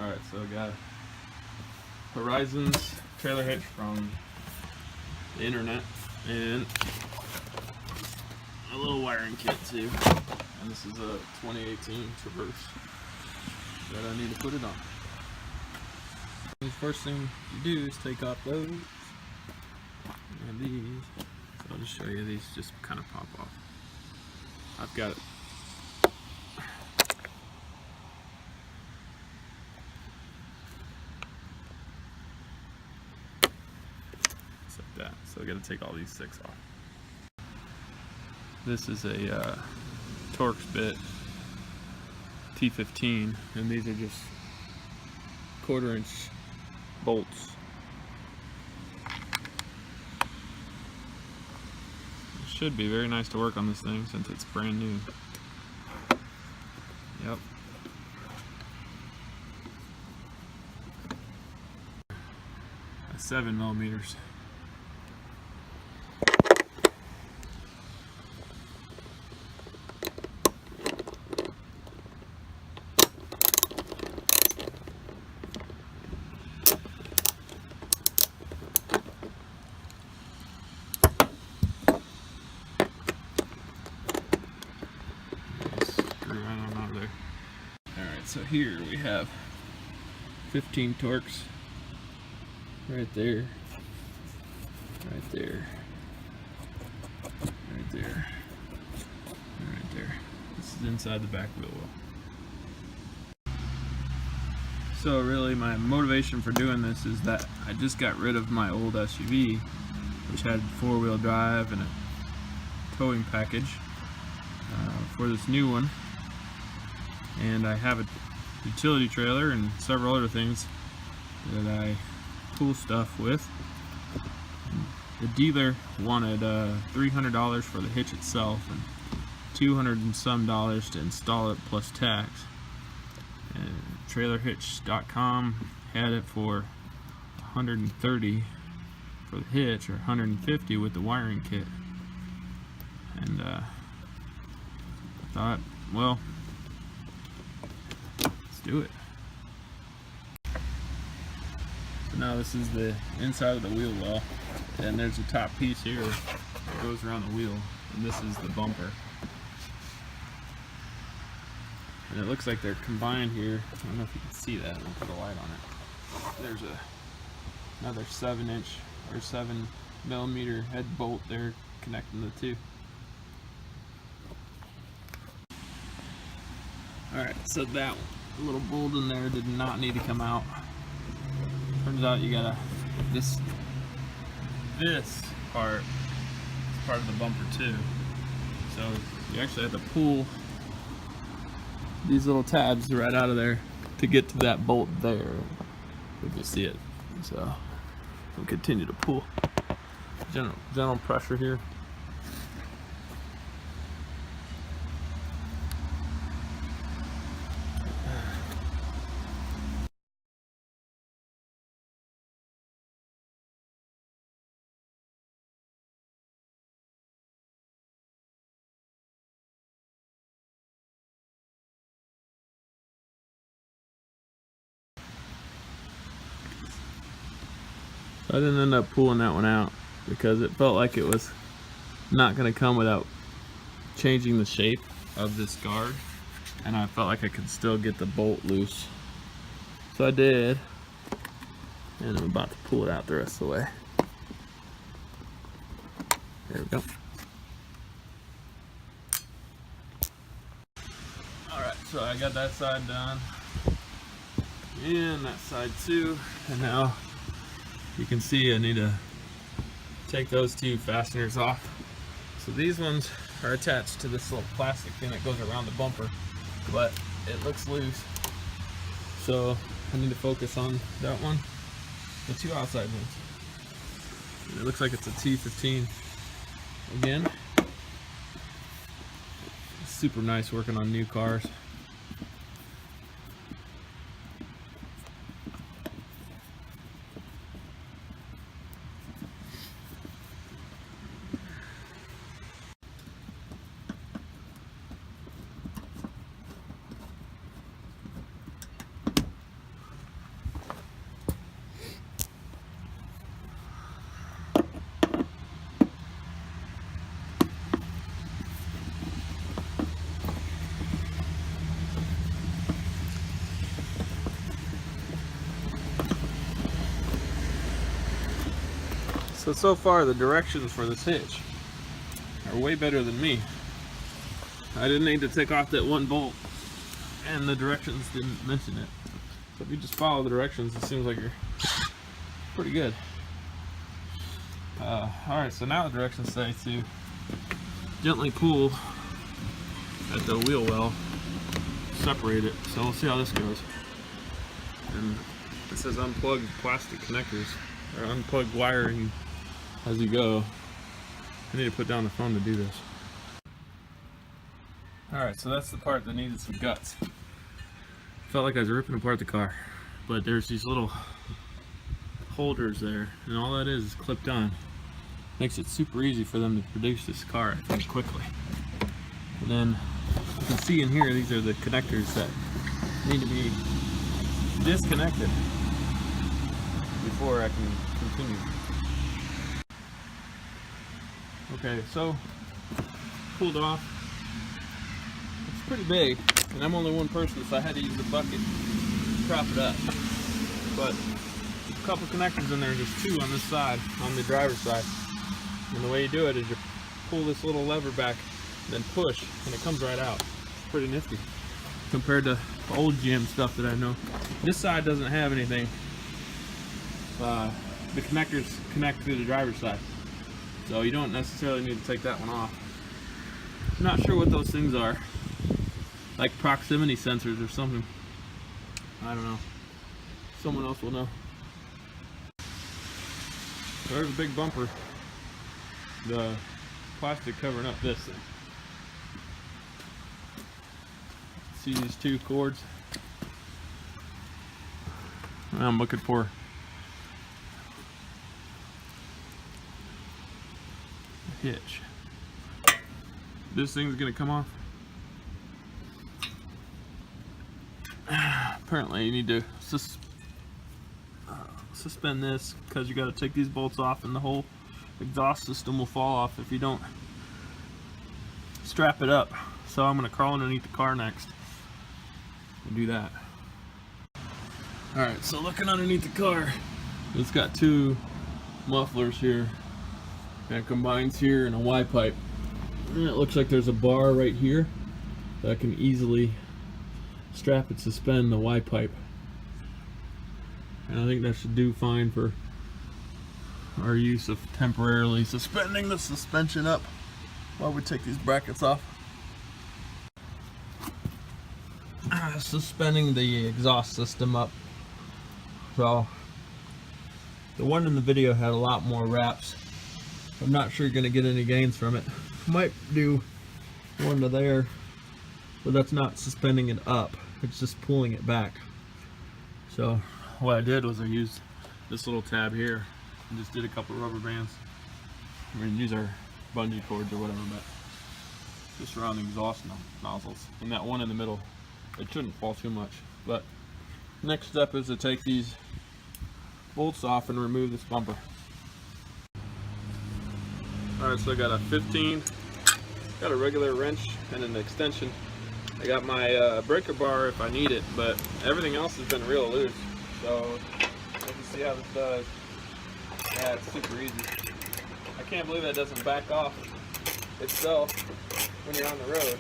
Alright, so I got Horizon's trailer hitch from the internet and a little wiring kit too. And this is a 2018 Traverse that I need to put it on. The first thing you do is take off those and these. So I'll just show you, these just kind of pop off. I've got it. Just like that. So I got to take all these 6 off. This is a Torx bit T15, and these are just 1/4 inch bolts. It should be very nice to work on this thing since it's brand new. Yep. A 7mm. So here we have 15 Torx right there, right there, right there, and right there. This is inside the back wheel well. So really my motivation for doing this is that I just got rid of my old SUV, which had 4-wheel drive and a towing package for this new one. And I have a utility trailer and several other things that I pull stuff with. The dealer wanted $300 for the hitch itself and $200 and some to install it plus tax. And trailerhitch.com had it for $130 for the hitch, or $150 with the wiring kit. And I thought, well, do it. So now this is the inside of the wheel well, and there's a top piece here that goes around the wheel, and this is the bumper. And it looks like they're combined here. I don't know if you can see that. I'll put a light on it. There's another 7-inch or 7mm head bolt there connecting the two. Alright, so that little bolt in there did not need to come out. Turns out you gotta, this part is part of the bumper too. So you actually have to pull these little tabs right out of there to get to that bolt there. You can see it. So we'll continue to pull. Gentle pressure here. I didn't end up pulling that one out because it felt like it was not going to come without changing the shape of this guard, and I felt like I could still get the bolt loose. So I did, and I'm about to pull it out the rest of the way. There we go. Alright, so I got that side done, and that side too, and now you can see I need to take those 2 fasteners off. So these ones are attached to this little plastic thing that goes around the bumper, but it looks loose. So I need to focus on that one, the 2 outside ones. And it looks like it's a T15 again. It's super nice working on new cars. So far the directions for this hitch are way better than me. I didn't need to take off that one bolt, and the directions didn't mention it. So if you just follow the directions, it seems like you're pretty good. Alright, so now the directions say to gently pull at the wheel well, separate it. So we'll see how this goes. And it says unplug plastic connectors, or unplug wiring as you go. I need to put down the phone to do this. Alright, so that's the part that needed some guts. Felt like I was ripping apart the car, but there's these little holders there, and all that is clipped on. Makes it super easy for them to produce this car, I think, quickly. And then you can see in here, these are the connectors that need to be disconnected before I can continue. Okay, so pulled off. It's pretty big, and I'm only one person, so I had to use the bucket to prop it up. But a couple connectors in there, just two on this side, on the driver's side. And the way you do it is you pull this little lever back, then push, and it comes right out. It's pretty nifty compared to old GM stuff that I know. This side doesn't have anything. The connectors connect to the driver's side, so you don't necessarily need to take that one off. I'm not sure what those things are, like proximity sensors or something. I don't know. Someone else will know. There's a big bumper. The plastic covering up this thing. See these two cords? I'm looking for a hitch. This thing's gonna come off. Apparently you need to suspend this, because you got to take these bolts off, and the whole exhaust system will fall off if you don't strap it up. So I'm going to crawl underneath the car next and do that. Alright, so looking underneath the car, it's got two mufflers here, and it combines here in a Y pipe. And it looks like there's a bar right here that I can easily strap and suspend the Y pipe. And I think that should do fine for our use of temporarily suspending the suspension up while we take these brackets off. Suspending the exhaust system up. So the one in the video had a lot more wraps. I'm not sure you're going to get any gains from it. Might do one to there, but that's not suspending it up, it's just pulling it back. So what I did was I used this little tab here and just did a couple of rubber bands. I mean, these are bungee cords or whatever, but just around the exhaust nozzles. And that one in the middle, it shouldn't fall too much. But next step is to take these bolts off and remove this bumper. Alright, so I got a 15, got a regular wrench and an extension. I got my breaker bar if I need it, but everything else has been real loose. So let's see how this does. Yeah, it's super easy. I can't believe that doesn't back off itself when you're on the road.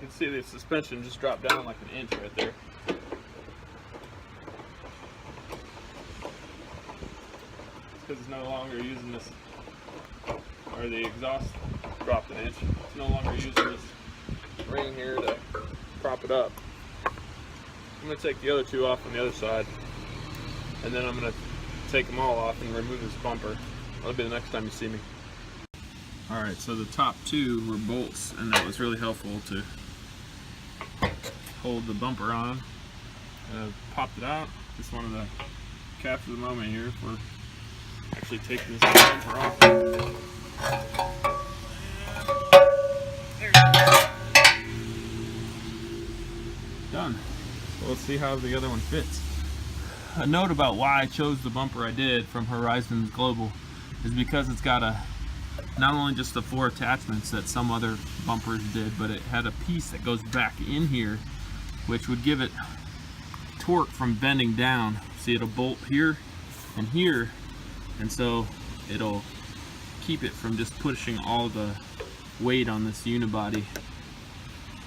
See the suspension just dropped down like an inch right there. Because it's no longer using this, or the exhaust dropped an inch. It's no longer using this ring here to prop it up. I'm going to take the other two off on the other side, and then I'm going to take them all off and remove this bumper. That'll be the next time you see me. Alright, so the top two were bolts, and that was really helpful to hold the bumper on. Popped it out. Just wanted to capture the moment here for actually taking this bumper off. There it goes. Done. So let's see how the other one fits. A note about why I chose the bumper I did from Horizons Global is because it's got not only just the 4 attachments that some other bumpers did, but it had a piece that goes back in here, which would give it torque from bending down. See, it'll bolt here and here, and so it'll keep it from just pushing all the weight on this unibody.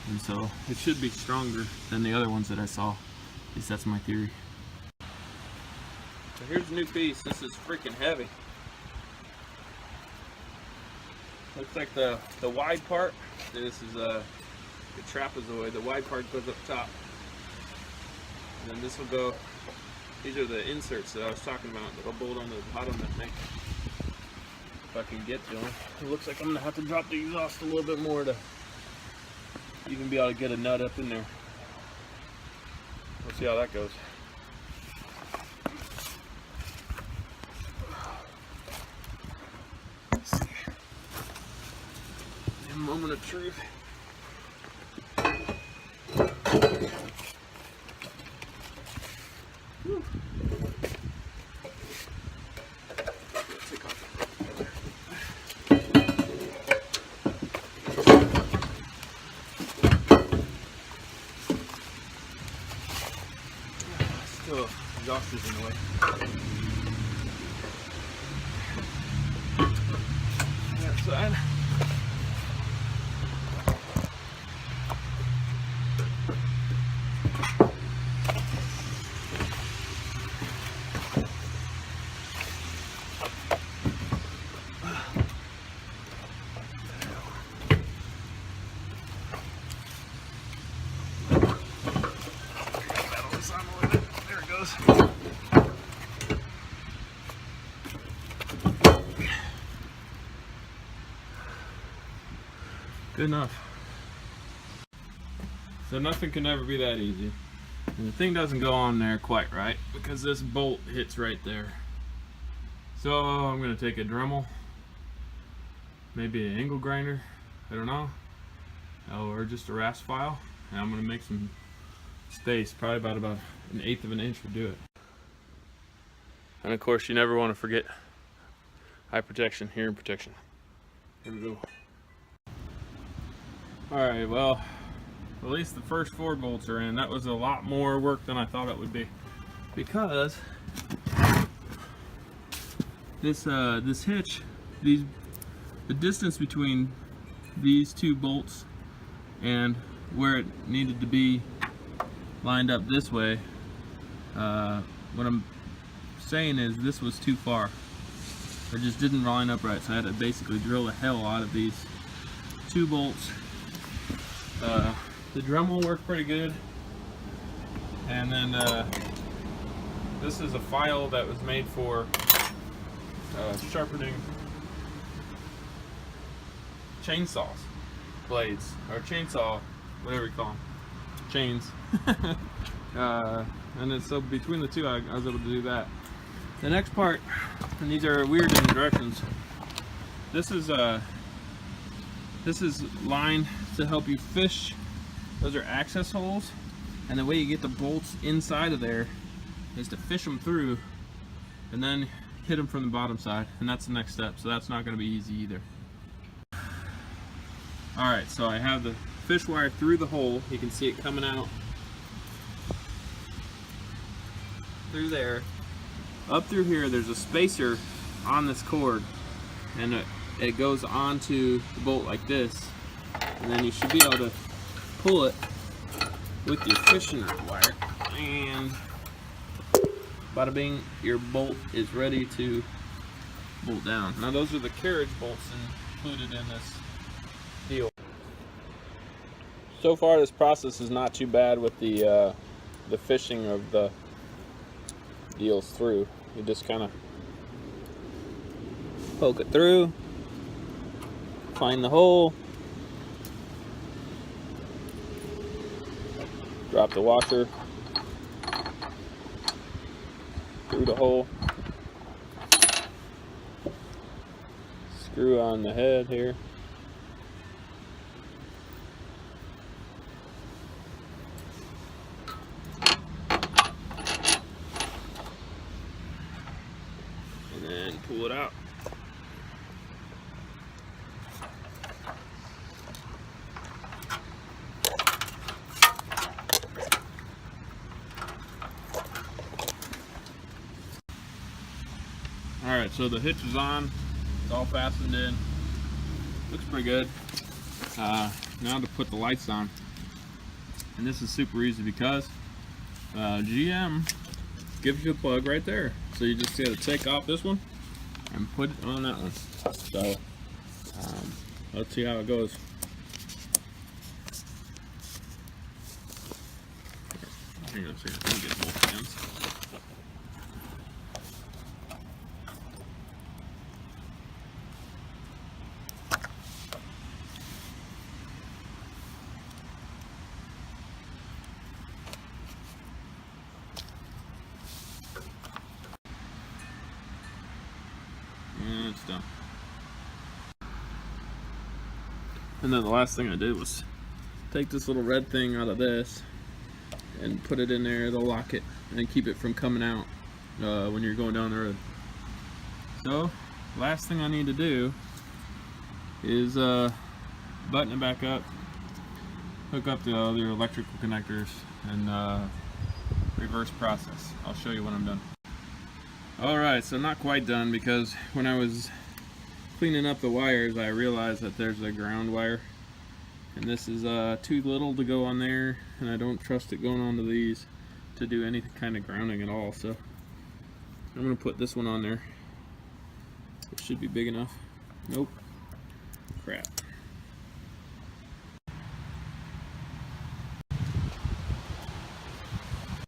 And so it should be stronger than the other ones that I saw. At least that's my theory. So here's a new piece. This is freaking heavy. Looks like the wide part. This is the trapezoid. The wide part goes up top. And then this will go. These are the inserts that I was talking about that'll bolt on the bottom that make. If I can get to them. It looks like I'm gonna have to drop the exhaust a little bit more to even be able to get a nut up in there. We'll see how that goes. Let's see. A moment of truth. Whew. Take off. Still, exhaust is in the way. That side. There it goes. Good enough. So nothing can ever be that easy. And the thing doesn't go on there quite right because this bolt hits right there. So I'm going to take a Dremel, maybe an angle grinder, I don't know, or just a rasp file, and I'm going to make some space. Probably about an eighth of an inch would do it. And of course, you never want to forget eye protection, hearing protection. Here we go. Alright, well, at least the first 4 bolts are in. That was a lot more work than I thought it would be, because this hitch, the distance between these 2 bolts and where it needed to be lined up this way, what I'm saying is this was too far. It just didn't line up right, so I had to basically drill the hell out of these 2 bolts. The Dremel worked pretty good, and then this is a file that was made for sharpening chainsaws blades, or chainsaw, whatever you call them, chains. And then so between the two I was able to do that. The next part, and these are weird in directions, this is lined to help you fish. Those are access holes, and the way you get the bolts inside of there is to fish them through and then hit them from the bottom side, and that's the next step. So that's not going to be easy either. Alright, so I have the fish wire through the hole. You can see it coming out through there. Up through here, there's a spacer on this cord, and it goes onto the bolt like this, and then you should be able to pull it with your fishing wire, and bada bing, your bolt is ready to bolt down. Now those are the carriage bolts included in this deal. So far this process is not too bad with the fishing of the deals through. You just kind of poke it through, find the hole, drop the washer through the hole, screw on the head here, and then pull it out. Alright, so the hitch is on, it's all fastened in, looks pretty good. Now to put the lights on, and this is super easy because GM gives you a plug right there, so you just gotta take off this one and put it on that one. So let's see how it goes. Hang on a second, let me get both hands. And it's done. And then the last thing I did was take this little red thing out of this and put it in there. It'll lock it and keep it from coming out when you're going down the road. So last thing I need to do is button it back up, hook up the other electrical connectors, and reverse process. I'll show you when I'm done. Alright, so not quite done, because when I was cleaning up the wires I realized that there's a ground wire, and this is too little to go on there, and I don't trust it going onto these to do any kind of grounding at all. So I'm going to put this one on there. It should be big enough. Nope. Crap.